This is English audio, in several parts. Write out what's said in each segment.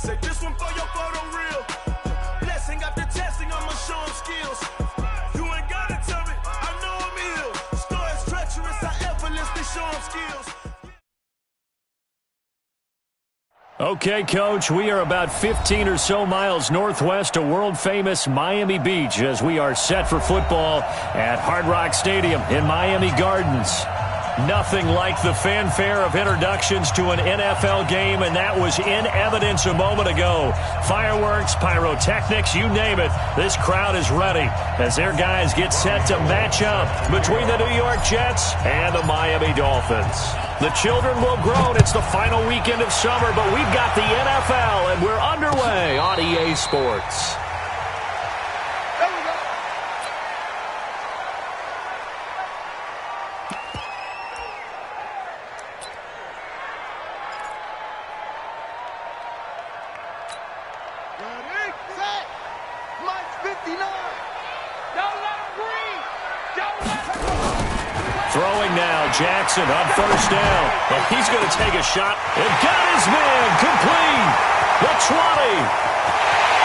Say this one for your photo reel. Blessing after testing, I'ma show him skills. You ain't gotta tell me, I know I'm ill. Stories treacherous, I effortlessly show him skills. Okay, Coach, we are about 15 or so miles northwest of world-famous Miami Beach as we are set for football at Hard Rock Stadium in Miami Gardens. Nothing like the fanfare of introductions to an NFL game, and that was in evidence a moment ago. Fireworks, pyrotechnics, you name it. This crowd is ready as their guys get set to match up between the New York Jets and the Miami Dolphins. The children will groan. It's the final weekend of summer, but we've got the NFL, and we're underway on EA Sports. Throwing now, Jackson on first down. And he's going to take a shot. And got his man complete. The 20.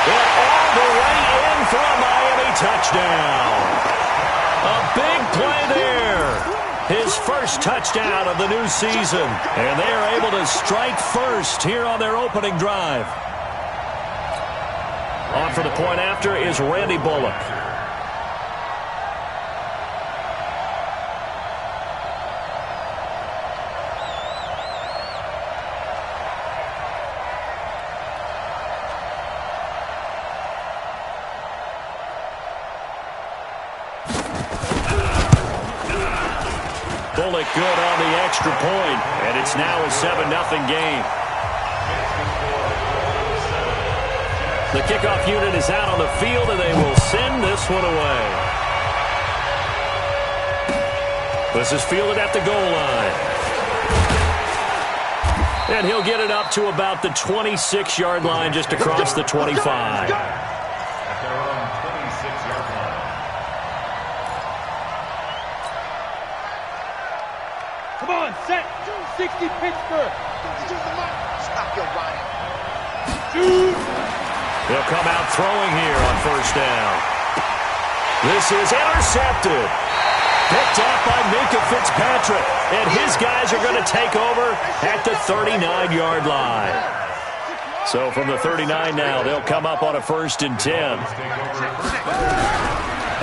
And all the way in for a Miami touchdown. A big play there. His first touchdown of the new season. And they are able to strike first here on their opening drive. On for the point after is Randy Bullock. Bullock good on the extra point, and it's now a 7-0 game. The kickoff unit is out on the field, and they will send this one away. This is fielded at the goal line. And he'll get it up to about the 26-yard line, just across the 25. Come on, set. 260 Pittsburgh. Stop your running. They'll come out throwing here on first down. This is intercepted. Picked up by Minka Fitzpatrick. And his guys are going to take over at the 39-yard line. So from the 39 now, they'll come up on a 1st and 10.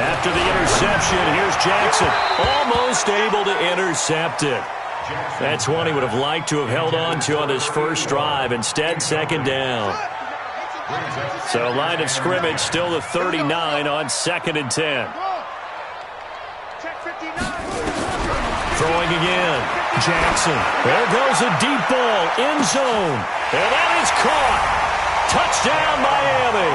After the interception, here's Jackson. Almost able to intercept it. That's one he would have liked to have held on to on his first drive. Instead, 2nd down. So line of scrimmage still the 39 on 2nd and 10. Throwing again. Jackson. There goes a deep ball. End zone. And that is caught. Touchdown, Miami.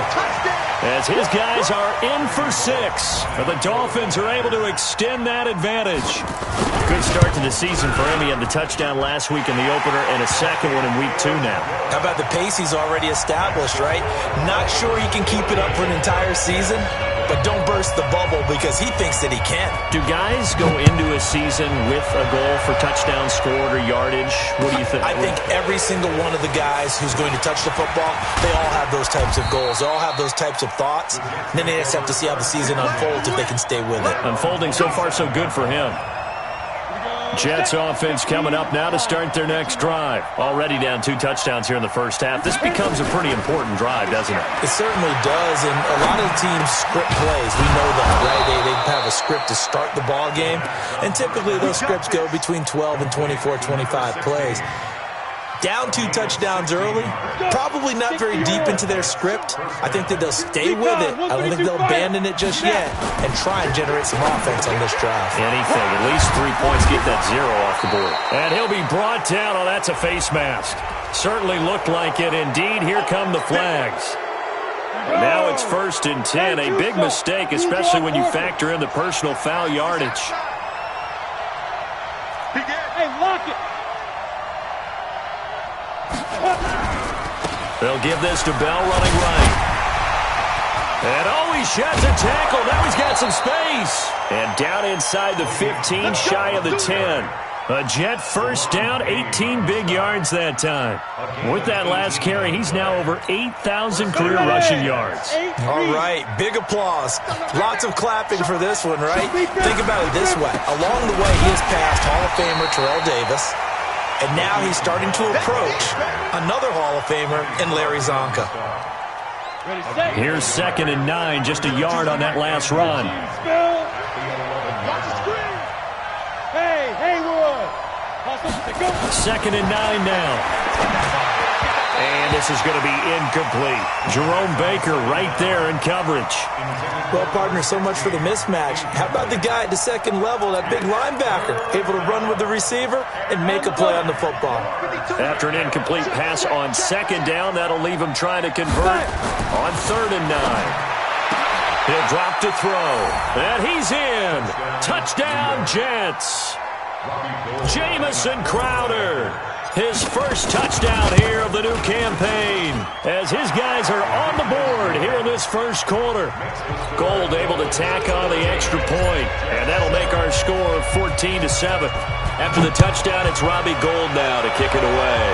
As his guys are in for 6. But the Dolphins are able to extend that advantage. Good start to the season for him. He had the touchdown last week in the opener and a second one in week 2 now. How about the pace he's already established, right? Not sure he can keep it up for an entire season, but don't burst the bubble because he thinks that he can. Do guys go into a season with a goal for touchdown scored or yardage? What do you think? I think every single one of the guys who's going to touch the football, they all have those types of goals. They all have those types of thoughts. And then they just have to see how the season unfolds if they can stay with it. Unfolding so far so good for him. Jets offense coming up now to start their next drive. Already down 2 touchdowns here in the first half. This becomes a pretty important drive, doesn't it? It certainly does, and a lot of the teams script plays. We know that, right? They have a script to start the ball game, and typically those scripts go between 12 and 24, 25 plays. Down 2 touchdowns early, probably not very deep into their script. I think that they'll stay with it. I don't think they'll abandon it just yet and try and generate some offense on this drive. Anything, at least 3 points, get that 0 off the board. And he'll be brought down. Oh, that's a face mask. Certainly looked like it. Indeed, here come the flags. And now it's 1st and 10. A big mistake, especially when you factor in the personal foul yardage. Hey, lock it. They'll give this to Bell running right. And oh, he sheds a tackle. Now he's got some space. And down inside the 15, shy of the 10. A Jet first down, 18 big yards that time. With that last carry, he's now over 8,000 career rushing yards. All right, big applause. Lots of clapping for this one, right? Think about it this way. Along the way, he has passed Hall of Famer Terrell Davis, and now he's starting to approach another Hall of Famer in Larry Zonka. Here's 2nd and 9, just a yard on that last run. Second and 9 now. And this is going to be incomplete. Jerome Baker right there in coverage. Well, partner, so much for the mismatch. How about the guy at the second level, that big linebacker, able to run with the receiver and make a play on the football? After an incomplete pass on 2nd down, that'll leave him trying to convert on 3rd and 9. He'll drop to throw. And he's in. Touchdown, Jets. Jamison Crowder, his first touchdown here of the new campaign, as his guys are on the board here in this first quarter. Gold able to tack on the extra point, and that'll make our score 14-7. After the touchdown, it's Robbie Gould now to kick it away.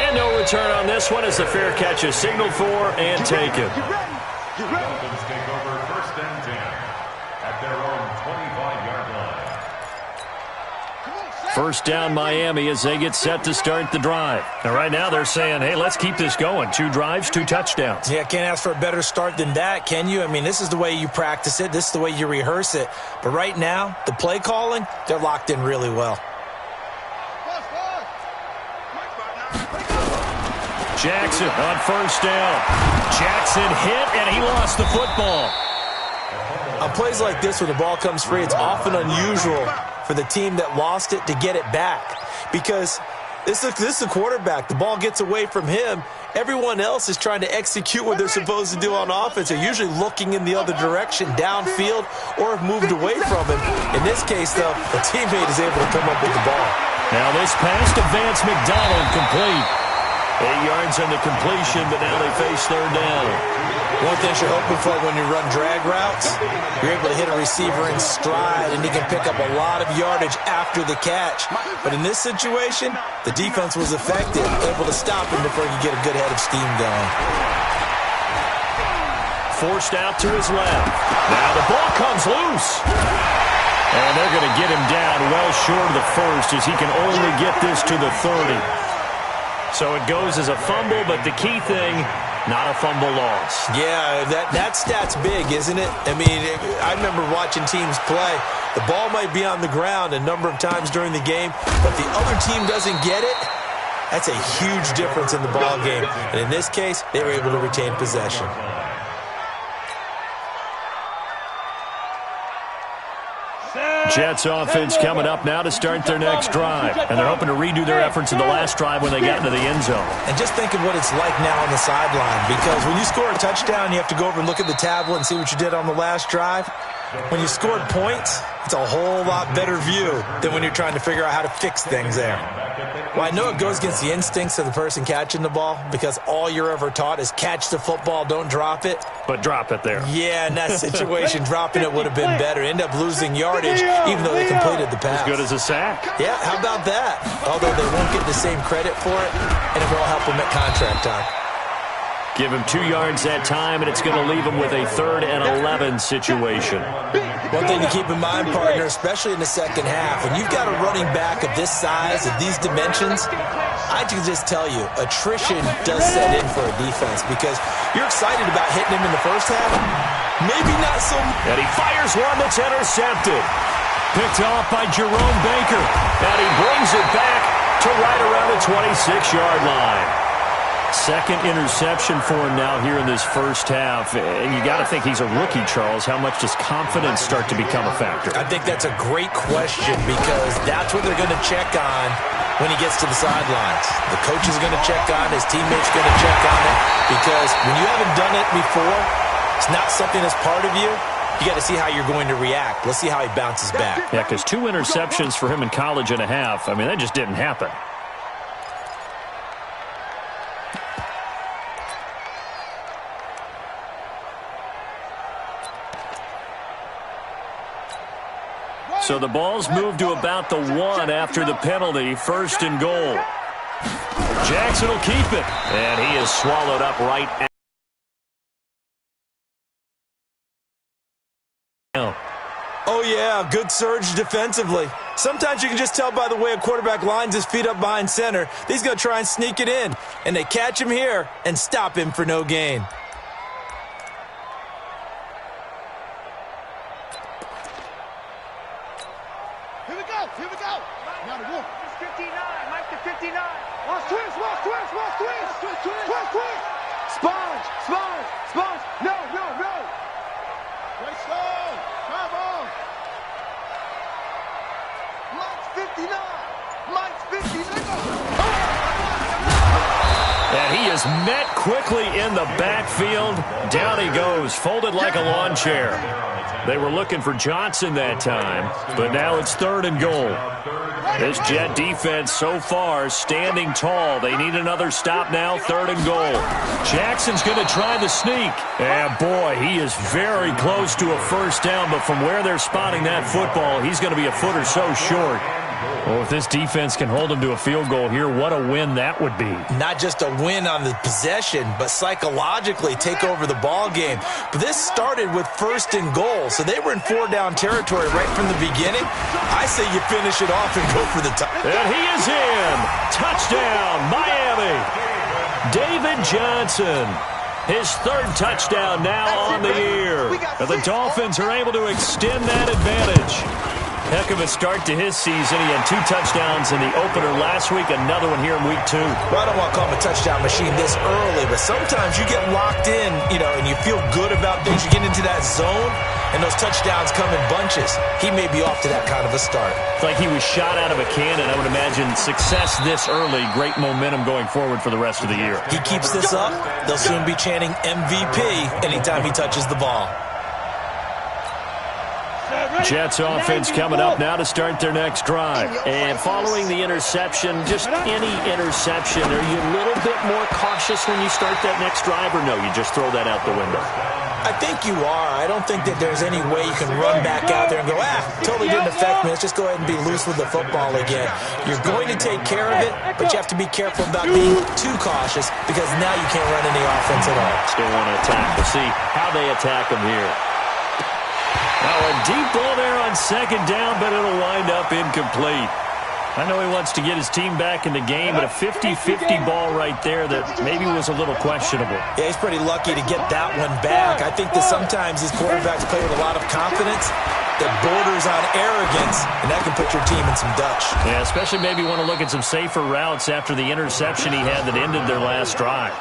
And no return on this one as the fair catch is signaled for and taken. Dolphins take over 1st and 10 at their own 25-yard line. First down Miami as they get set to start the drive. And right now they're saying, hey, let's keep this going. 2 drives, 2 touchdowns. Yeah, can't ask for a better start than that, can you? I mean, this is the way you practice it. This is the way you rehearse it. But right now, the play calling, they're locked in really well. Jackson on first down. Jackson hit, and he lost the football. On plays like this, when the ball comes free, it's often unusual for the team that lost it to get it back. Because this is a quarterback. The ball gets away from him. Everyone else is trying to execute what they're supposed to do on offense. They're usually looking in the other direction, downfield, or have moved away from him. In this case, though, a teammate is able to come up with the ball. Now this pass to Vance McDonald complete. 8 yards on the completion, but now they face 3rd down. One thing you're hoping for when you run drag routes, you're able to hit a receiver in stride, and he can pick up a lot of yardage after the catch. But in this situation, the defense was effective, able to stop him before he could get a good head of steam going. Forced out to his left. Now the ball comes loose. And they're going to get him down well short of the first as he can only get this to the 30. So it goes as a fumble, but the key thing, not a fumble loss. Yeah, that stat's big, isn't it? I mean, I remember watching teams play. The ball might be on the ground a number of times during the game, but the other team doesn't get it. That's a huge difference in the ball game. And in this case, they were able to retain possession. Jets offense coming up now to start their next drive. And they're hoping to redo their efforts in the last drive when they got into the end zone. And just think of what it's like now on the sideline. Because when you score a touchdown, you have to go over and look at the tablet and see what you did on the last drive. When you scored points, it's a whole lot better view than when you're trying to figure out how to fix things there. Well, I know it goes against the instincts of the person catching the ball because all you're ever taught is catch the football, don't drop it. But drop it there. Yeah, in that situation, dropping it would have been better. End up losing yardage even though they completed the pass. As good as a sack. Yeah, how about that? Although they won't get the same credit for it, and it will help them at contract time. Give him 2 yards that time, and it's going to leave him with a 3rd and 11 situation. One thing to keep in mind, partner, especially in the second half, when you've got a running back of this size, of these dimensions, I can just tell you, attrition does set in for a defense because you're excited about hitting him in the first half. Maybe not so. And he fires one that's intercepted. Picked off by Jerome Baker. And he brings it back to right around the 26-yard line. Second interception for him now here in this first half. And you got to think he's a rookie, Charles. How much does confidence start to become a factor? I think that's a great question because that's what they're going to check on when he gets to the sidelines. The coach is going to check on it. His teammates are going to check on it because when you haven't done it before, it's not something that's part of you. You got to see how you're going to react. Let's see how he bounces back. Yeah, because 2 interceptions for him in college and a half. I mean, that just didn't happen. So the ball's moved to about the 1 after the penalty, 1st and goal. Jackson will keep it, and he is swallowed up right now. Oh, yeah, good surge defensively. Sometimes you can just tell by the way a quarterback lines his feet up behind center. He's going to try and sneak it in, and they catch him here and stop him for no gain. Here we go. Now the wolf. 59, Mike to 59. Watch twist. Sponge. No. Great slow. Come on. Mike's 59. And he is met quickly in the backfield. Down he goes, folded like a lawn chair. They were looking for Johnson that time, but now it's 3rd and goal. This Jet defense so far standing tall. They need another stop now, 3rd and goal. Jackson's going to try the sneak. And boy, he is very close to a 1st down, but from where they're spotting that football, he's going to be a foot or so short. Well, if this defense can hold him to a field goal here, what a win that would be. Not just a win on the possession, but psychologically take over the ball game. But this started with 1st and goal, so they were in 4-down territory right from the beginning. I say you finish it off and go for the touchdown. And he is in. Touchdown, Miami. David Johnson. His 3rd touchdown now on the year. And the Dolphins are able to extend that advantage. Heck of a start to his season. He had 2 touchdowns in the opener last week, another one here in week 2. Well, I don't want to call him a touchdown machine this early, but sometimes you get locked in, and you feel good about things. You get into that zone, and those touchdowns come in bunches. He may be off to that kind of a start. It's like he was shot out of a cannon. I would imagine success this early, great momentum going forward for the rest of the year. He keeps this up, they'll soon be chanting MVP anytime he touches the ball. Jets offense coming up now to start their next drive. And following the interception, just any interception, are you a little bit more cautious when you start that next drive, or no, you just throw that out the window? I think you are. I don't think that there's any way you can run back out there and go, totally didn't affect me. Let's just go ahead and be loose with the football again. You're going to take care of it, but you have to be careful about being too cautious because now you can't run any offense at all. Still want to attack. We'll see how they attack them here. Now a deep ball there on 2nd down, but it'll wind up incomplete. I know he wants to get his team back in the game, but a 50-50 ball right there that maybe was a little questionable. Yeah, he's pretty lucky to get that one back. I think that sometimes these quarterbacks play with a lot of confidence that borders on arrogance, and that can put your team in some Dutch. Yeah, especially maybe want to look at some safer routes after the interception he had that ended their last drive.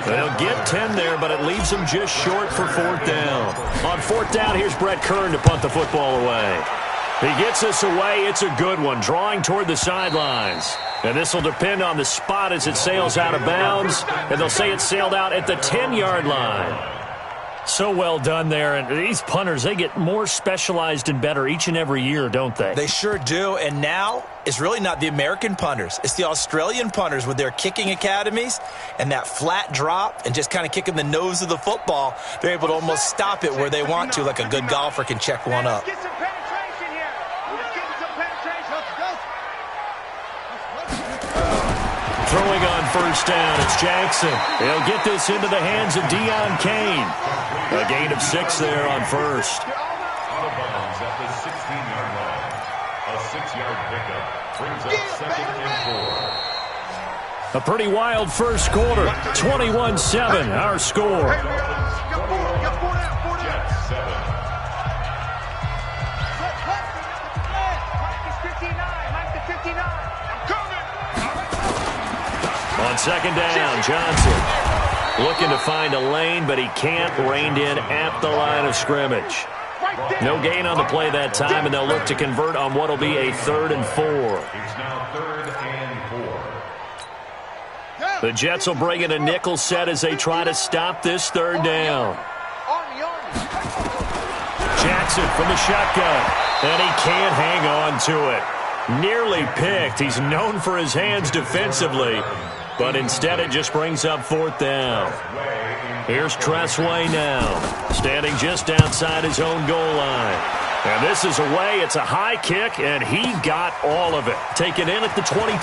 They'll get 10 there, but it leaves them just short for 4th down. On 4th down, here's Brett Kern to punt the football away. He gets this away. It's a good one, drawing toward the sidelines. And this will depend on the spot as it sails out of bounds. And they'll say it sailed out at the 10-yard line. So well done there. And these punters, they get more specialized and better each and every year, don't they? They sure do. And now it's really not the American punters. It's the Australian punters with their kicking academies and that flat drop and just kind of kicking the nose of the football. They're able to almost stop it where they want to, like a good golfer can check one up. Get some penetration here. Let's get some penetration. Throwing on 1st down, it's Jackson. He'll get this into the hands of Deion Kane. A gain of 6 there on 1st. Out of bounds at the 16-yard line. A 6-yard pickup brings up 2nd and 4. A pretty wild first quarter. 21-7, our score. Jets 7. On 2nd down, Johnson looking to find a lane, but he can't. Reined in at the line of scrimmage. No gain on the play that time, and they'll look to convert on what will be a 3rd and 4. It's now 3rd and 4. The Jets will bring in a nickel set as they try to stop this 3rd down. Jackson from the shotgun, and he can't hang on to it. Nearly picked. He's known for his hands defensively, but instead it just brings up 4th down. Here's Tressway now, standing just outside his own goal line. And this is away. It's a high kick, and he got all of it. Taken in at the 22.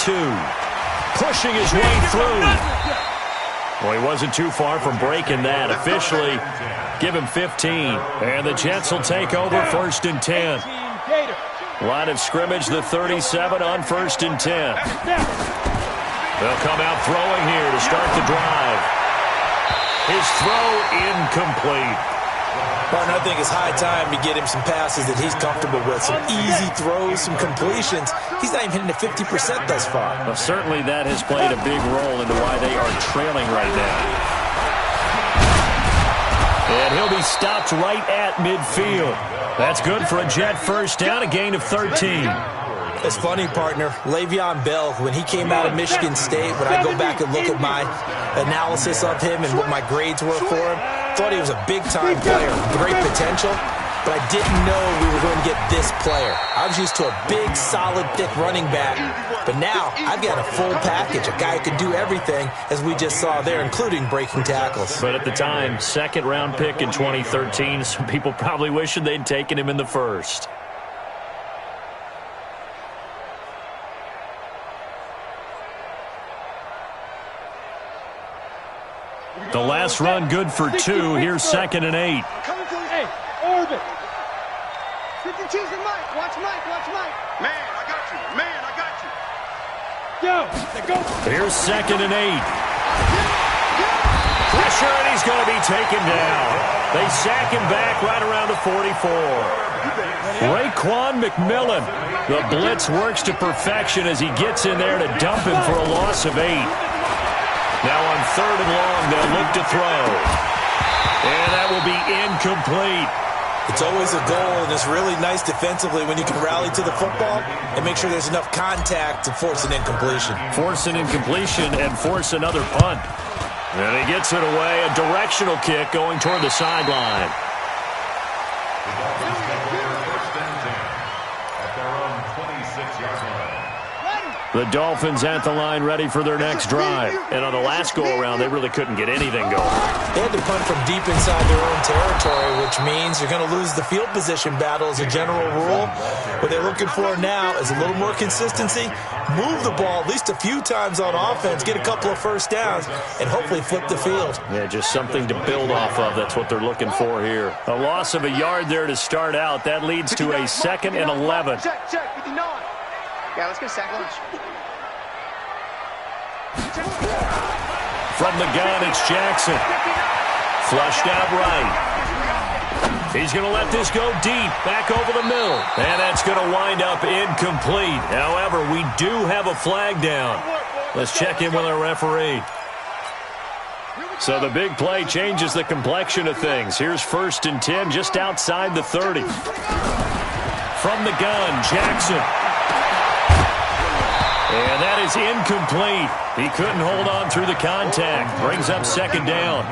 Pushing his way through. Well, he wasn't too far from breaking that. Officially, give him 15. And the Jets will take over 1st and 10. Line of scrimmage, the 37 on 1st and 10. They'll come out throwing here to start the drive. His throw incomplete. Partner, I think it's high time to get him some passes that he's comfortable with. Some easy throws, some completions. He's not even hitting the 50% thus far. Well, certainly that has played a big role into why they are trailing right now. And he'll be stopped right at midfield. That's good for a Jet first down, a gain of 13. It's funny, partner. Le'Veon Bell, when he came out of Michigan State, when I go back and look at my analysis of him and what my grades were for him, thought he was a big-time player, great potential, but I didn't know we were going to get this player. I was used to a big, solid, thick running back, but now I've got a full package, a guy who can do everything, as we just saw there, including breaking tackles. But at the time, second-round pick in 2013, some people probably wishing they'd taken him in the first. The last run good for 2. Here's 2nd and 8. Coming to hey, orbit. 52's the Mike. Watch Mike. Watch Mike. Man, I got you. Man, I got you. Go. They go. Here's 2nd and 8. Pressure, and he's going to be taken down. They sack him back right around the 44. Raekwon McMillan. The blitz works to perfection as he gets in there to dump him for a loss of 8. Now on 3rd and long, they'll look to throw. And that will be incomplete. It's always a goal, and it's really nice defensively when you can rally to the football and make sure there's enough contact to force an incompletion. Force an incompletion and force another punt. And he gets it away, a directional kick going toward the sideline. The Dolphins at the line ready for their next drive. And on the last go-around, they really couldn't get anything going. They had to punt from deep inside their own territory, which means you're going to lose the field position battle as a general rule. What they're looking for now is a little more consistency, move the ball at least a few times on offense, get a couple of first downs, and hopefully flip the field. Yeah, just something to build off of. That's what they're looking for here. A loss of a yard there to start out. That leads to a 2nd and 11. Check, 59. Yeah, let's get a sack lunch. From the gun, it's Jackson. Flushed out right. He's going to let this go deep, back over the middle. And that's going to wind up incomplete. However, we do have a flag down. Let's check in with our referee. So the big play changes the complexion of things. Here's 1st and 10, just outside the 30. From the gun, Jackson. And that is incomplete. He couldn't hold on through the contact. Brings up 2nd down.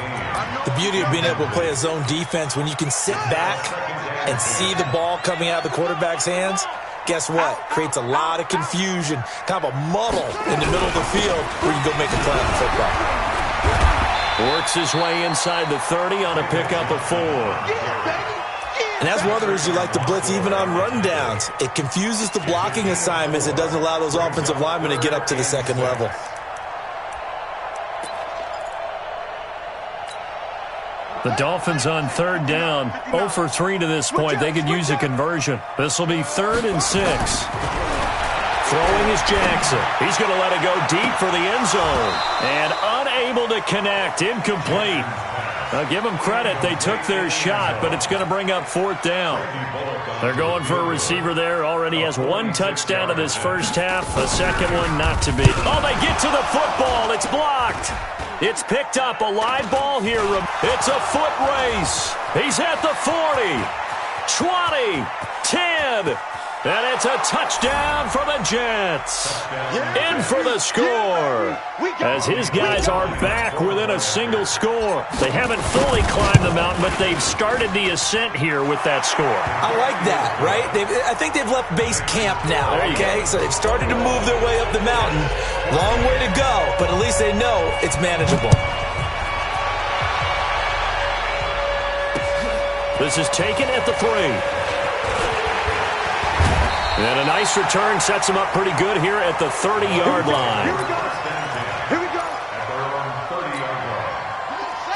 The beauty of being able to play a zone defense when you can sit back and see the ball coming out of the quarterback's hands, guess what? Creates a lot of confusion, kind of a muddle in the middle of the field where you go make a play on the football. Works his way inside the 30 on a pickup of 4. And that's one of the reasons you like to blitz even on rundowns. It confuses the blocking assignments. It doesn't allow those offensive linemen to get up to the 2nd level. The Dolphins on 3rd down, 0 for 3 to this point. They could use a conversion. This will be 3rd and 6. Throwing is Jackson. He's going to let it go deep for the end zone. And unable to connect, incomplete. Now, give them credit. They took their shot, but it's going to bring up 4th down. They're going for a receiver there. Already has 1 touchdown in this first half. A 2nd one not to be. Oh, they get to the football. It's blocked. It's picked up. A live ball here. It's a foot race. He's at the 40, 20, 10. And it's a touchdown for the Jets. In for the score. As his guys are back within a single score. They haven't fully climbed the mountain, but they've started the ascent here with that score. I like that, right? I think they've left base camp now, okay? So they've started to move their way up the mountain. Long way to go, but at least they know it's manageable. This is taken at the 3. And a nice return sets him up pretty good here at the 30-yard line. Here we go.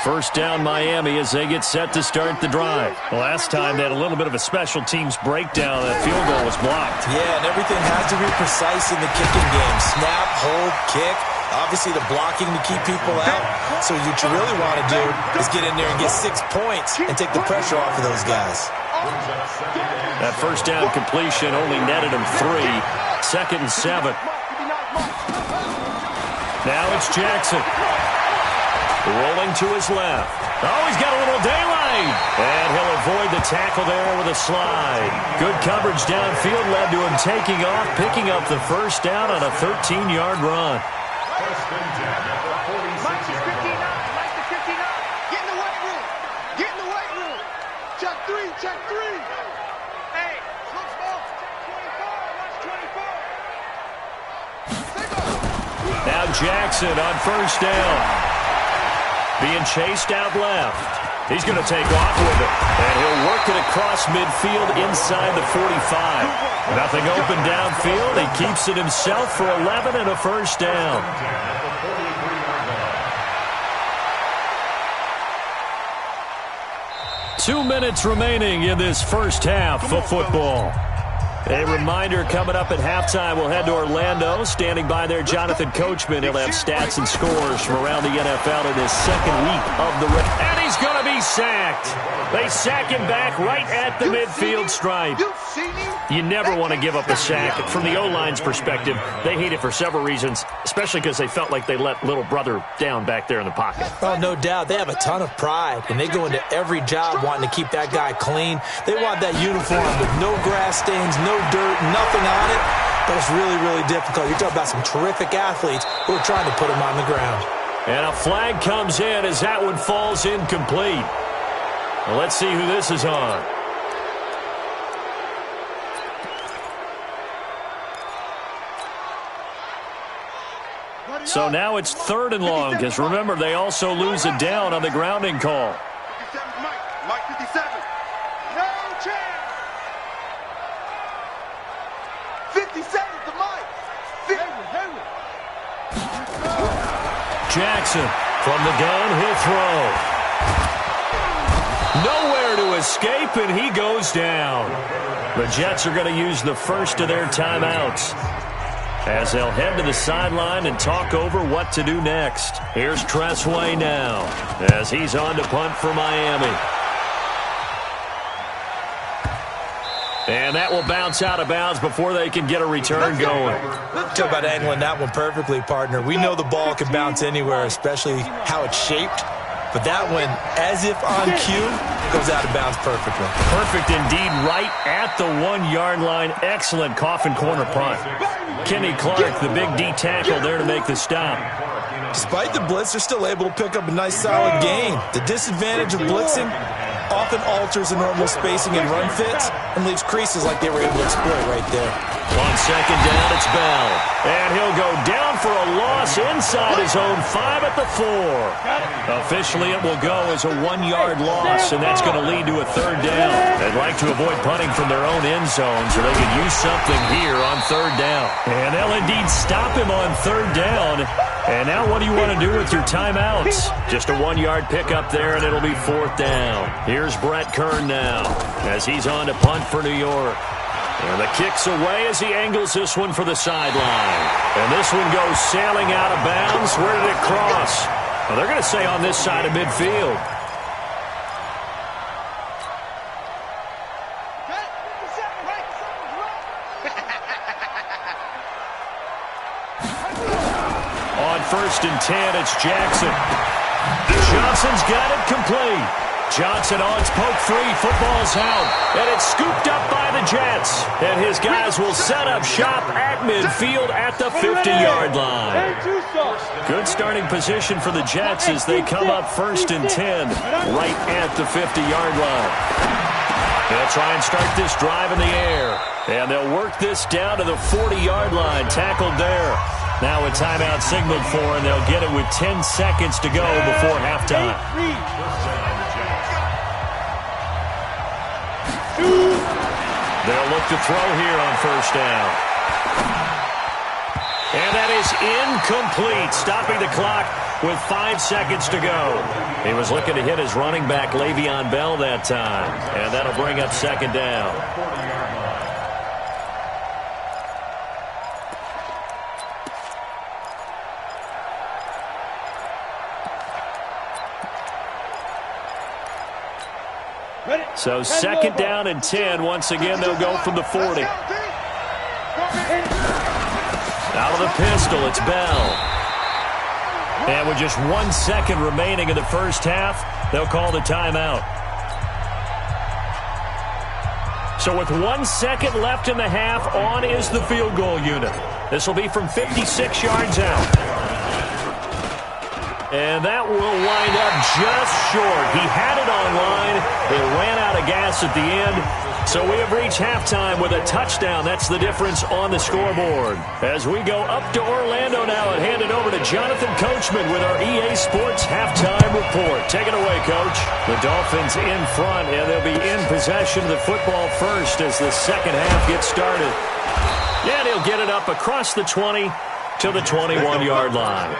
First down Miami as they get set to start the drive. Last time they had a little bit of a special teams breakdown. That field goal was blocked. Yeah, and everything has to be precise in the kicking game. Snap, hold, kick. Obviously the blocking to keep people out. So what you really want to do is get in there and get 6 points and take the pressure off of those guys. That first down completion only netted him 3. 2nd and 7. Now it's Jackson. Rolling to his left. Oh, he's got a little daylight. And he'll avoid the tackle there with a slide. Good coverage downfield led to him taking off, picking up the first down on a 13-yard run. First and 10 at the 46-yard line. Like the 59. Get in the weight room. Get in the weight room. Check 3. Check 3. Hey, look small. Check 24. Watch 24. Now Jackson on first down. Being chased out left. He's going to take off with it. And he'll work it across midfield inside the 45. Nothing open downfield. He keeps it himself for 11 and a first down. 2 minutes remaining in this first half of football. A reminder coming up at halftime, we'll head to Orlando. Standing by there, Jonathan Coachman. He'll have stats and scores from around the NFL in his second week of the race. And he's going to be sacked. They sack him back right at the midfield stripe. You never want to give up a sack. From the O-line's perspective, they hate it for several reasons, especially because they felt like they let little brother down back there in the pocket. Oh, no doubt. They have a ton of pride, and they go into every job wanting to keep that guy clean. They want that uniform with no grass stains, no dirt, nothing on it. But it's really, really difficult. You're talking about some terrific athletes who are trying to put him on the ground. And a flag comes in as that one falls incomplete. Well, let's see who this is on. So now it's 3rd and long, because remember, they also lose a down on the grounding call. 57 Mike 57. No chance. 57 to Mike. Henry. Jackson from the gun, he'll throw. Nowhere to escape, and he goes down. The Jets are going to use the first of their timeouts as they'll head to the sideline and talk over what to do next. Here's Tressway now as he's on to punt for Miami. And that will bounce out of bounds before they can get a return going. Talk about angling that one perfectly, partner. We know the ball can bounce anywhere, especially how it's shaped. But that one, as if on cue, goes out of bounds perfectly. Perfect indeed, right at the 1-yard line. Excellent coffin corner punt. Kenny Clark, the big D tackle, there to make the stop. Despite the blitz, they're still able to pick up a nice solid gain. The disadvantage of blitzing often alters the normal spacing and run fits and leaves creases like they were able to exploit right there. On second down, it's Bell. And he'll go down for a loss inside his own 5 at the 4. Officially, it will go as a 1-yard loss, and that's going to lead to a 3rd down. They'd like to avoid punting from their own end zone so they can use something here on 3rd down. And they'll indeed stop him on 3rd down. And now what do you want to do with your timeouts? Just a 1-yard pickup there, and it'll be 4th down. Here's Brett Kern now as he's on to punt for New York. And the kick's away as he angles this one for the sideline. And this one goes sailing out of bounds. Where did it cross? Well, they're going to say on this side of midfield. On 1st and 10, it's Jackson. Johnson's got it complete. Johnson on its poke free. Football's out. And it's scooped up by the Jets. And his guys will set up shop at midfield at the 50-yard line. Good starting position for the Jets as they come up 1st and 10 right at the 50-yard line. They'll try and start this drive in the air. And they'll work this down to the 40-yard line. Tackled there. Now a timeout signaled for, and they'll get it with 10 seconds to go before halftime. They'll look to throw here on first down. And that is incomplete, stopping the clock with 5 seconds to go. He was looking to hit his running back, Le'Veon Bell, that time. And that'll bring up second down. So second down and 10. Once again, they'll go from the 40. Out of the pistol, it's Bell. And with just 1 second remaining in the first half, they'll call the timeout. So with 1 second left in the half, on is the field goal unit. This will be from 56 yards out. And that will wind up just short. He had it on line. They ran out of gas at the end. So we have reached halftime with a touchdown. That's the difference on the scoreboard. As we go up to Orlando now and hand it over to Jonathan Coachman with our EA Sports halftime report. Take it away, Coach. The Dolphins in front, and they'll be in possession of the football first as the second half gets started. And he'll get it up across the 20 to the 21-yard line.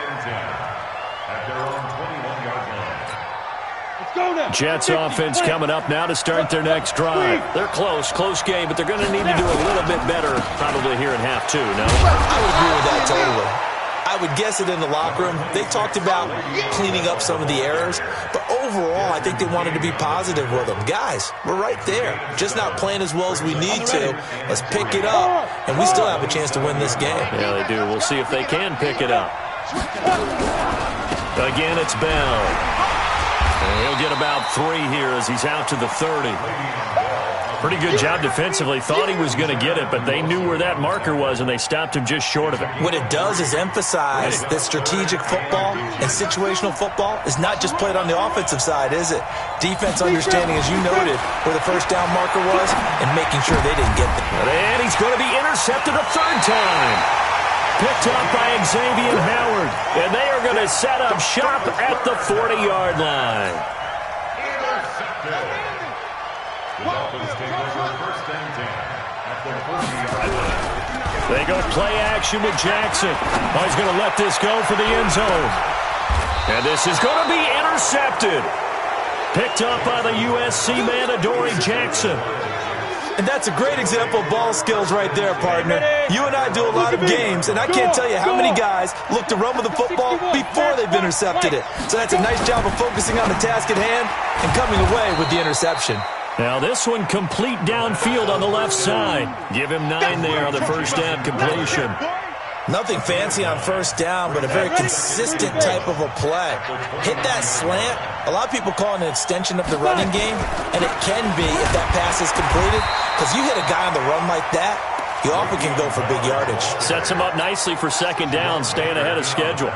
Jets offense coming up now to start their next drive. They're close game, but they're going to need to do a little bit better probably here in half two, no? I would agree with that totally. I would guess it in the locker room. They talked about cleaning up some of the errors, but overall, I think they wanted to be positive with them. Guys, we're right there. Just not playing as well as we need to. Let's pick it up, and we still have a chance to win this game. Yeah, they do. We'll see if they can pick it up. Again, it's Bell. And he'll get about 3 here as he's out to the 30. Pretty good job defensively. Thought he was going to get it, but they knew where that marker was, and they stopped him just short of it. What it does is emphasize that strategic football and situational football is not just played on the offensive side, is it? Defense understanding, as you noted, where the first down marker was and making sure they didn't get it. And he's going to be intercepted a third time. Picked up by Xavier Howard. And they are going to set up shop at the 40-yard line. They go play action with Jackson. Oh, he's going to let this go for the end zone. And this is going to be intercepted. Picked up by the USC man, Adoree Jackson. And that's a great example of ball skills right there, partner. You and I do a lot of games, and I can't tell you how many guys look to run with the football before they've intercepted it. So that's a nice job of focusing on the task at hand and coming away with the interception. Now this one complete downfield on the left side. Give him 9 there on the first down completion. Nothing fancy on first down, but a very consistent type of a play. Hit that slant. A lot of people call it an extension of the running game, and it can be if that pass is completed, because you hit a guy on the run like that, he often can go for big yardage. Sets him up nicely for second down, staying ahead of schedule.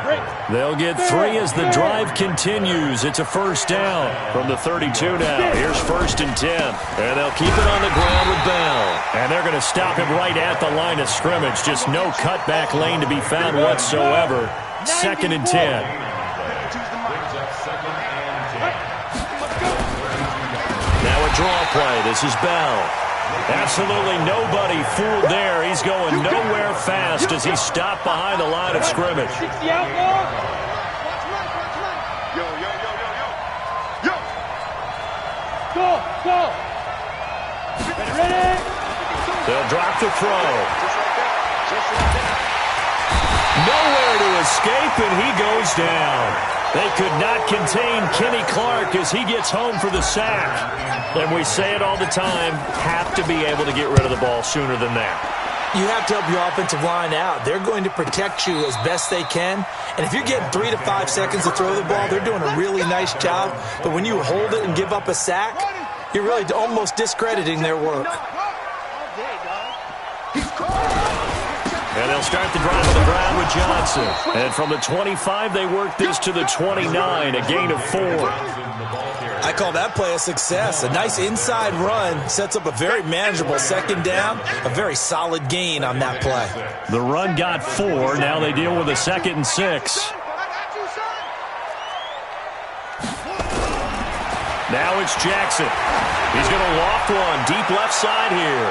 They'll get 3 as the drive continues. It's a first down from the 32 now. Here's first and 10. And they'll keep it on the ground with Bell. And they're going to stop him right at the line of scrimmage. Just no cutback lane to be found whatsoever. Second and 10. Now a draw play. This is Bell. Absolutely nobody fooled there. He's going nowhere fast as he's stopped behind the line of scrimmage. Go. Ready. They'll drop the throw. Nowhere to escape, and he goes down. They could not contain Kenny Clark as he gets home for the sack. And we say it all the time, have to be able to get rid of the ball sooner than that. You have to help your offensive line out. They're going to protect you as best they can. And if you're getting 3 to 5 seconds to throw the ball, they're doing a really nice job. But when you hold it and give up a sack, you're really almost discrediting their work. And they'll start the drive on the ground with Johnson. And from the 25, they work this to the 29, a gain of 4. I call that play a success. A nice inside run sets up a very manageable second down, a very solid gain on that play. The run got 4. Now they deal with a 2nd and 6. Now it's Jackson. He's going to loft one deep left side here.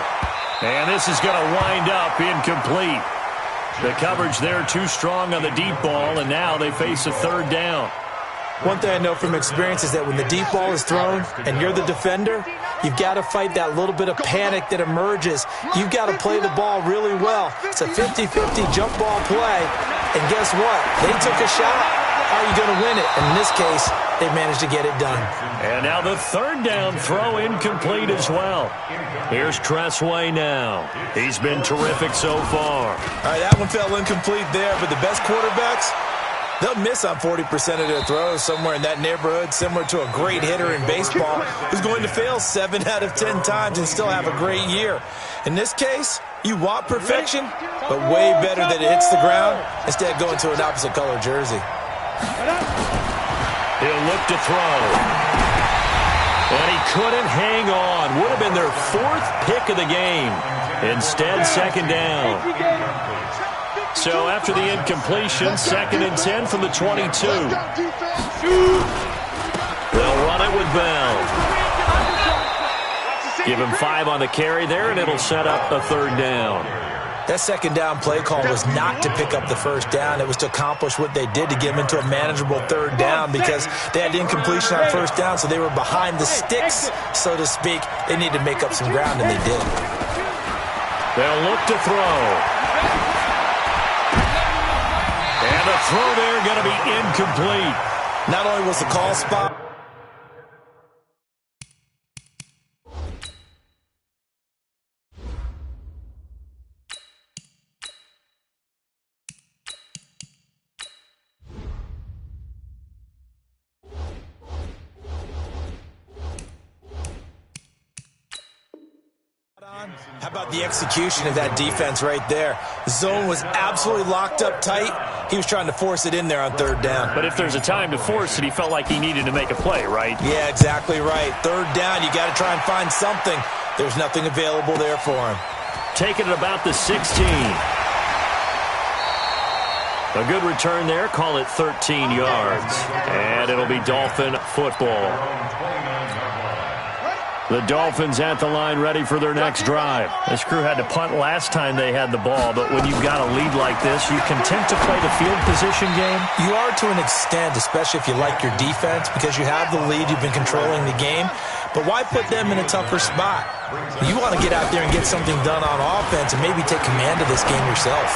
And this is going to wind up incomplete. The coverage there too strong on the deep ball, and now they face a third down. One thing I know from experience is that when the deep ball is thrown and you're the defender, you've got to fight that little bit of panic that emerges. You've got to play the ball really well. It's a 50-50 jump ball play, and guess what? They took a shot. How are you going to win it? And in this case, they managed to get it done. And now the third down throw incomplete as well. Here's Tressway now. He's been terrific so far. All right, that one fell incomplete there, but the best quarterbacks, they'll miss on 40% of their throws, somewhere in that neighborhood, similar to a great hitter in baseball who's going to fail 7 out of 10 times and still have a great year. In this case, you want perfection, but way better that it hits the ground instead of going to an opposite color jersey. He'll look to throw. And he couldn't hang on. Would have been their 4th pick of the game. Instead, second down. So after the incompletion, 2nd and 10 from the 22. They'll run it with Bell. Give him 5 on the carry there, and it'll set up a third down. That second down play call was not to pick up the first down. It was to accomplish what they did to get them into a manageable third down because they had incompletion on first down, so they were behind the sticks, so to speak. They needed to make up some ground, and they did. They'll look to throw. And the throw there going to be incomplete. Not only was the call spot, how about the execution of that defense right there? The zone was absolutely locked up tight. He was trying to force it in there on third down. But if there's a time to force it, he felt like he needed to make a play, right? Yeah, exactly right. Third down, you got to try and find something. There's nothing available there for him. Taking it about the 16. A good return there. Call it 13 yards. And it'll be Dolphin football. The Dolphins at the line ready for their next drive. This crew had to punt last time they had the ball, but when you've got a lead like this, you content to play the field position game? You are to an extent, especially if you like your defense, because you have the lead, you've been controlling the game. But why put them in a tougher spot? You want to get out there and get something done on offense and maybe take command of this game yourself.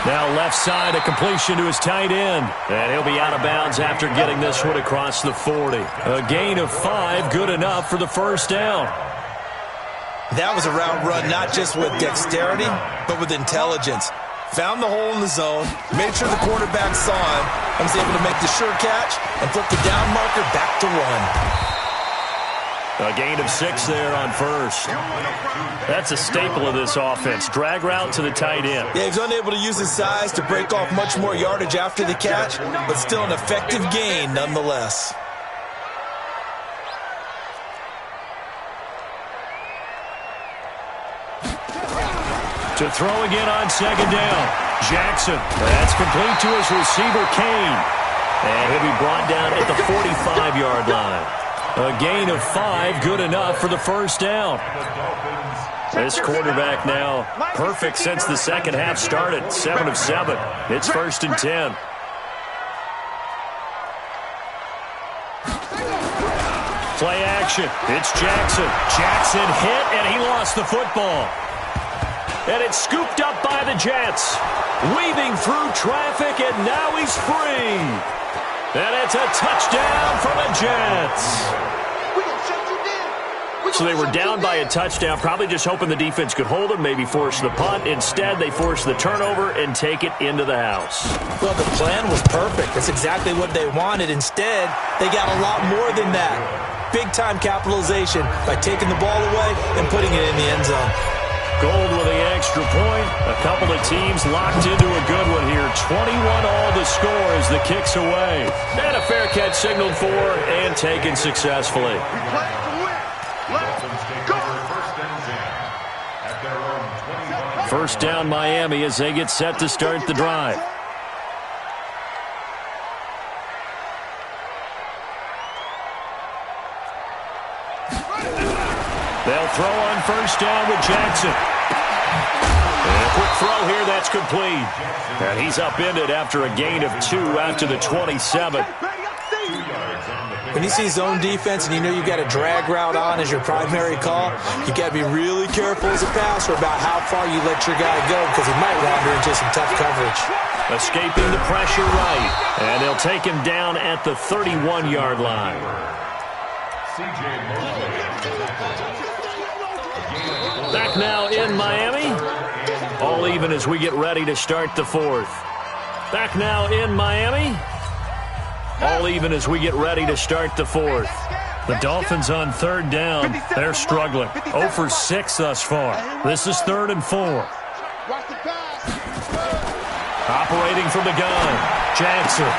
Now left side, a completion to his tight end. And he'll be out of bounds after getting this one across the 40. A gain of 5, good enough for the first down. That was a route run not just with dexterity, but with intelligence. Found the hole in the zone, made sure the quarterback saw him, and was able to make the sure catch and flip the down marker back to 1. A gain of 6 there on first. That's a staple of this offense. Drag route to the tight end. Yeah, he's unable to use his size to break off much more yardage after the catch, but still an effective gain nonetheless. To throw again on second down. Jackson. That's complete to his receiver, Kane. And he'll be brought down at the 45-yard line. A gain of 5, good enough for the first down. This quarterback now perfect since the second half started. 7 of 7. It's 1st and 10. Play action. It's Jackson. Jackson hit, and he lost the football. And it's scooped up by the Jets. Weaving through traffic, and now he's free. And it's a touchdown for the Jets. So they were down by a touchdown, probably just hoping the defense could hold them, maybe force the punt. Instead, they force the turnover and take it into the house. Well, the plan was perfect. That's exactly what they wanted. Instead, they got a lot more than that. Big-time capitalization by taking the ball away and putting it in the end zone. Gold with the extra point. A couple of teams locked into a good one here. 21-all the score as the kick's away. And a fair catch signaled for and taken successfully. First down Miami as they get set to start the drive. They'll throw on first down with Jackson. And a quick throw here, that's complete. And he's upended after a gain of 2 out to the 27. When you see zone defense and you know you got a drag route on as your primary call, you got to be really careful as a passer about how far you let your guy go because he might wander into some tough coverage. Escaping the pressure right, and they'll take him down at the 31-yard line. Back now in Miami. All even as we get ready to start the fourth. Back now in Miami. All even as we get ready to start the fourth. The Dolphins on third down. They're struggling. 0 for 6 thus far. This is 3rd and 4. Operating from the gun. Jackson.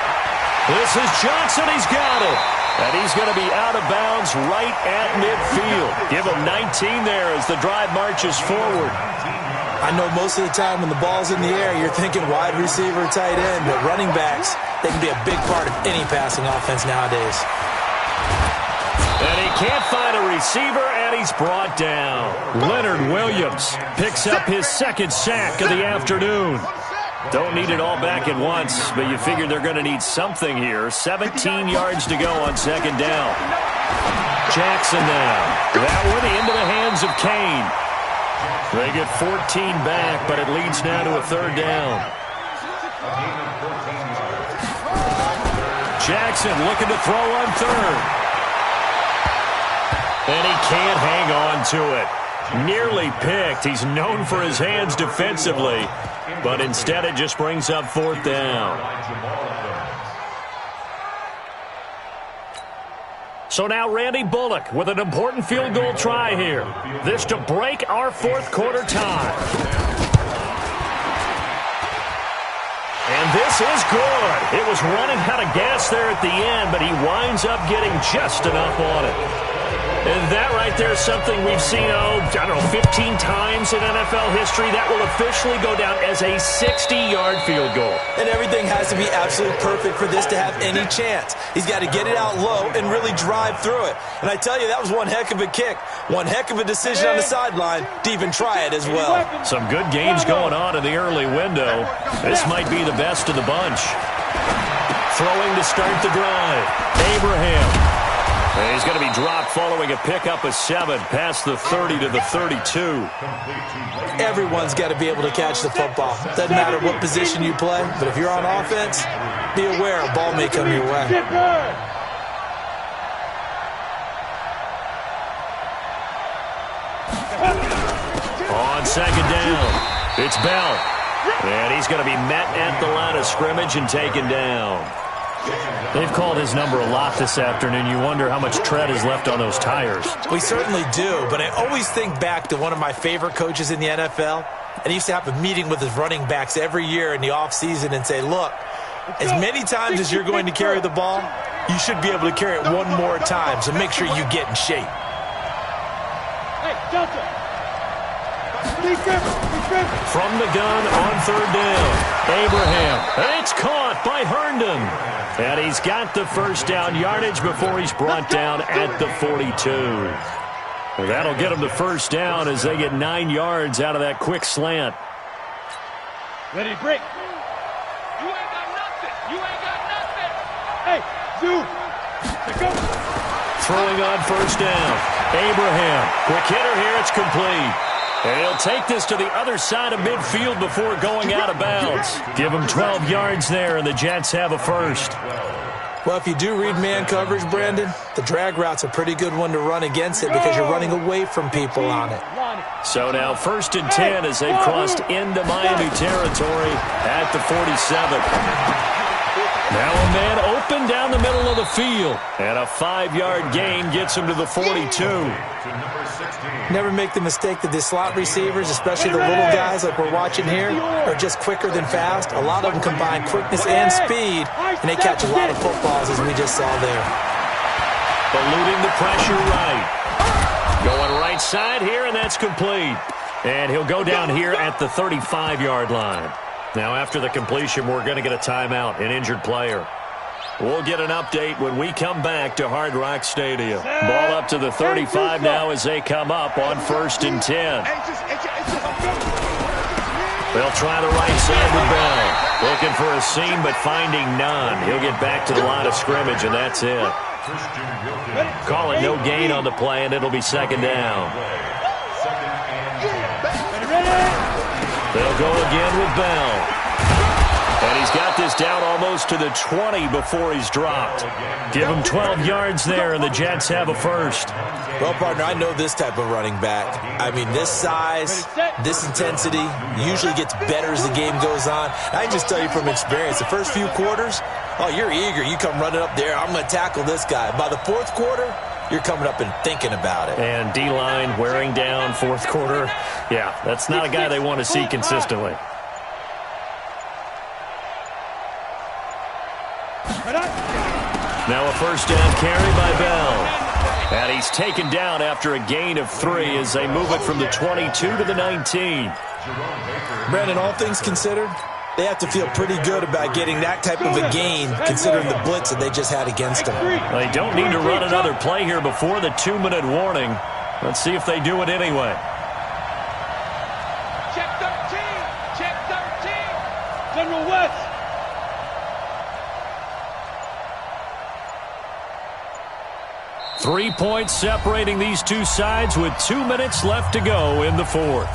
This is Johnson. He's got it. And he's going to be out of bounds right at midfield. Give him 19 there as the drive marches forward. I know most of the time when the ball's in the air, you're thinking wide receiver, tight end, but running backs, they can be a big part of any passing offense nowadays. And he can't find a receiver, and he's brought down. Leonard Williams picks up his 2nd sack of the afternoon. Don't need it all back at once, but you figure they're going to need something here. 17 yards to go on 2nd down. Jackson now. That one into the hands of Kane. They get 14 back, but it leads now to a 3rd down. Jackson looking to throw on 3rd. And he can't hang on to it. Nearly picked. He's known for his hands defensively, but instead it just brings up 4th down. So now Randy Bullock with an important field goal try here. This to break our 4th quarter tie. And this is good. It was running out of gas there at the end, but he winds up getting just enough on it. And that right there is something we've seen, I don't know, 15 times in NFL history. That will officially go down as a 60-yard field goal. And everything has to be absolutely perfect for this to have any chance. He's got to get it out low and really drive through it. And I tell you, that was one heck of a kick. One heck of a decision on the sideline to even try it as well. Some good games going on in the early window. This might be the best of the bunch. Throwing to start the drive. Abraham. And he's going to be dropped following a pickup of 7 past the 30 to the 32. Everyone's got to be able to catch the football. Doesn't matter what position you play, but if you're on offense, be aware a ball may come your way. On 2nd down, it's Bell. And he's going to be met at the line of scrimmage and taken down. They've called his number a lot this afternoon. You wonder how much tread is left on those tires. We certainly do, but I always think back to one of my favorite coaches in the NFL, and he used to have a meeting with his running backs every year in the offseason and say, look, as many times as you're going to carry the ball, you should be able to carry it one more time, so make sure you get in shape. Hey, Delta. From the gun on 3rd down, Abraham. It's caught by Herndon. And he's got the first down yardage before he's brought down at the 42. That'll get him the first down as they get 9 yards out of that quick slant. Ready to break. You ain't got nothing. You ain't got nothing. Hey, Zoo. Let's go. Throwing on first down. Abraham. Quick hitter here. It's complete. And he'll take this to the other side of midfield before going out of bounds. Give him 12 yards there, and the Jets have a first. Well, if you do read man coverage, Brandon, the drag route's a pretty good one to run against it because you're running away from people on it. So now 1st and 10 as they've crossed into Miami territory at the 47. Now a man open down the middle of the field. And a 5-yard gain gets him to the 42. Never make the mistake that the slot receivers, especially the little guys like we're watching here, are just quicker than fast. A lot of them combine quickness and speed, and they catch a lot of footballs, as we just saw there. Eluding the pressure right. Going right side here, and that's complete. And he'll go down here at the 35-yard line. Now, after the completion, we're going to get a timeout, an injured player. We'll get an update when we come back to Hard Rock Stadium. Ball up to the 35 now as they come up on 1st and 10. They'll try the right side with Bell. Looking for a seam, but finding none. He'll get back to the line of scrimmage, and that's it. Call it no gain on the play, and it'll be 2nd down. They'll go again with Bell. And he's got this down almost to the 20 before he's dropped. Give him 12 yards there, and the Jets have a first. Well, partner, I know this type of running back. I mean, this size, this intensity usually gets better as the game goes on. I can just tell you from experience, the first few quarters, oh, you're eager. You come running up there, I'm going to tackle this guy. By the 4th quarter, you're coming up and thinking about it. And D-line wearing down 4th quarter. Yeah, that's not a guy they want to see consistently. Now a first down carry by Bell. And he's taken down after a gain of 3 as they move it from the 22 to the 19. Brandon, all things considered, they have to feel pretty good about getting that type of a gain considering the blitz that they just had against them. They don't need to run another play here before the 2-minute warning. Let's see if they do it anyway. Check 13. Check 13. General West. 3 points separating these two sides with 2 minutes left to go in the 4th.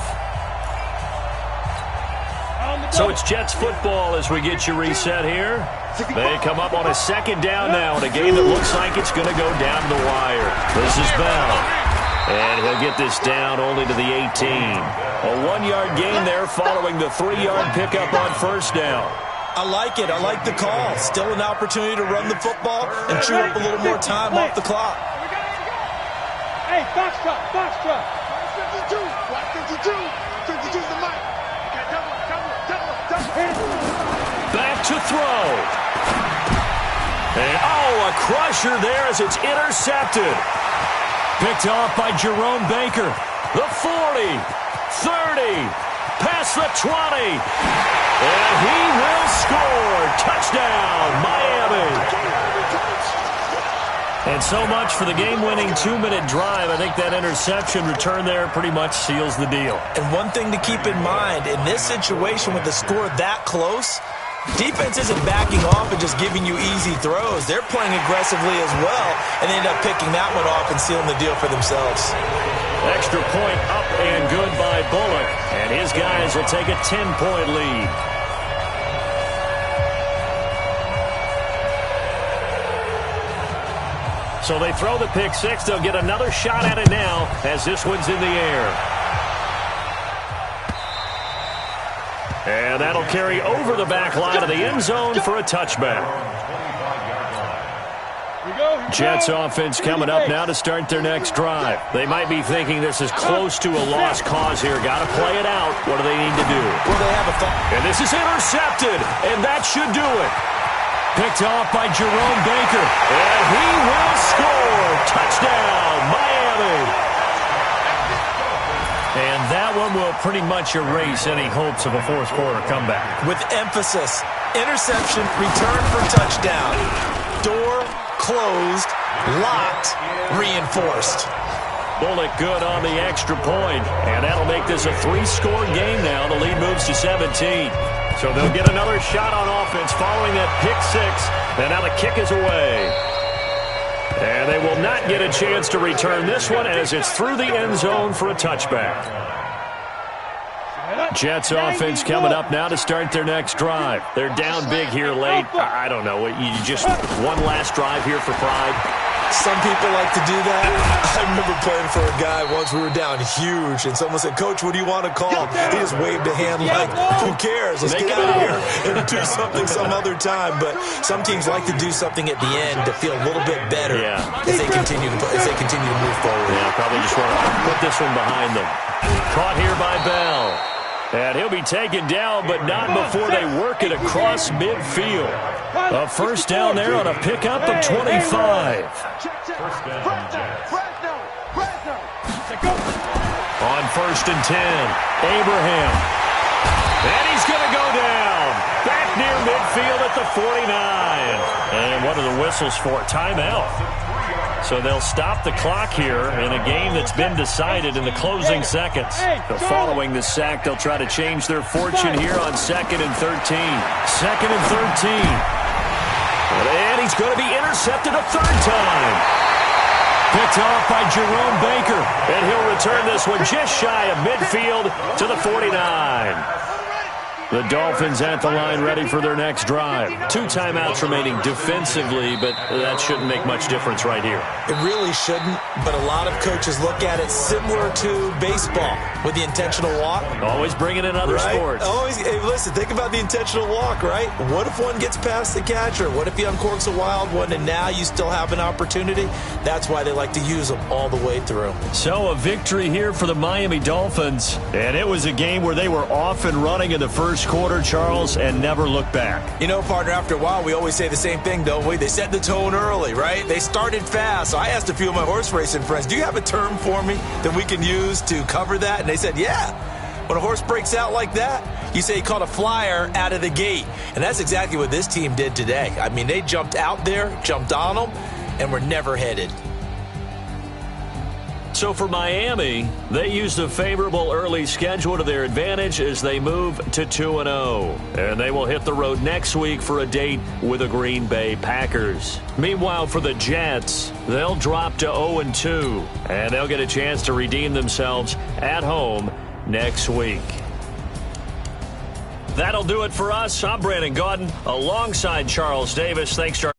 So it's Jets football as we get you reset here. They come up on a 2nd down now in a game that looks like it's going to go down to the wire. This is Bell. And he'll get this down only to the 18. A 1-yard gain there following the 3-yard pickup on 1st down. I like it. I like the call. Still an opportunity to run the football and chew up a little more time off the clock. Hey, box truck, box truck. 52, 52, 52's the mic. Okay, double. Back to throw. And, oh, a crusher there as it's intercepted. Picked off by Jerome Baker. The 40, 30, past the 20. And he will score. Touchdown, Miami. And so much for the game-winning 2-minute drive. I think that interception return there pretty much seals the deal. And one thing to keep in mind, in this situation with the score that close, defense isn't backing off and just giving you easy throws. They're playing aggressively as well, and they end up picking that one off and sealing the deal for themselves. Extra point up and good by Bullock. And his guys will take a 10-point lead. So they throw the pick six. They'll get another shot at it now as this one's in the air. And that'll carry over the back line of the end zone for a touchback. Jets offense coming up now to start their next drive. They might be thinking this is close to a lost cause here. Got to play it out. What do they need to do? Well, they have a thought. And this is intercepted, and that should do it. Picked off by Jerome Baker, and he will score. Touchdown, Miami. And that one will pretty much erase any hopes of a fourth quarter comeback. With emphasis, interception, return for touchdown. Door closed, locked, reinforced. Bullock good on the extra point, and that'll make this a 3-score game now. The lead moves to 17. So they'll get another shot on offense following that pick six, and now the kick is away. And they will not get a chance to return this one as it's through the end zone for a touchback. Jets offense coming up now to start their next drive. They're down big here late. I don't know. You just one last drive here for pride. Some people like to do that. I remember playing for a guy once. We were down huge, and someone said, "Coach, what do you want to call?" He just waved a hand like, "Who cares? Let's get out of here and do something some other time." But some teams like to do something at the end to feel a little bit better as they continue to move forward. Yeah, probably just want to put this one behind them. Caught here by Bell. And he'll be taken down, but not before they work it across midfield. A first down there on a pickup of 25. On 1st and 10, Abraham. And he's going to go down. Back near midfield at the 49. And what are the whistles for? Timeout. So they'll stop the clock here in a game that's been decided in the closing seconds. Following the sack, they'll try to change their fortune here on 2nd and 13. 2nd and 13. And he's going to be intercepted a third time. Picked off by Jerome Baker. And he'll return this one just shy of midfield to the 49. The Dolphins at the line ready for their next drive. 2 timeouts remaining defensively, but that shouldn't make much difference right here. It really shouldn't, but a lot of coaches look at it similar to baseball with the intentional walk. Always bringing in other sports. Always. Hey, listen, think about the intentional walk, right? What if one gets past the catcher? What if he uncorks a wild one and now you still have an opportunity? That's why they like to use them all the way through. So a victory here for the Miami Dolphins, and it was a game where they were off and running in the first quarter, Charles, and never looked back. You know, partner, after a while, we always say the same thing, don't we? They set the tone early, right? They started fast. So I asked a few of my horse racing friends, do you have a term for me that we can use to cover that? And they said, yeah. When a horse breaks out like that, you say he caught a flyer out of the gate. And that's exactly what this team did today. I mean, they jumped out there, jumped on them, and were never headed. So for Miami, they used a favorable early schedule to their advantage as they move to 2-0. And they will hit the road next week for a date with the Green Bay Packers. Meanwhile, for the Jets, they'll drop to 0-2. And they'll get a chance to redeem themselves at home next week. That'll do it for us. I'm Brandon Gaudin alongside Charles Davis. Thanks, Charles.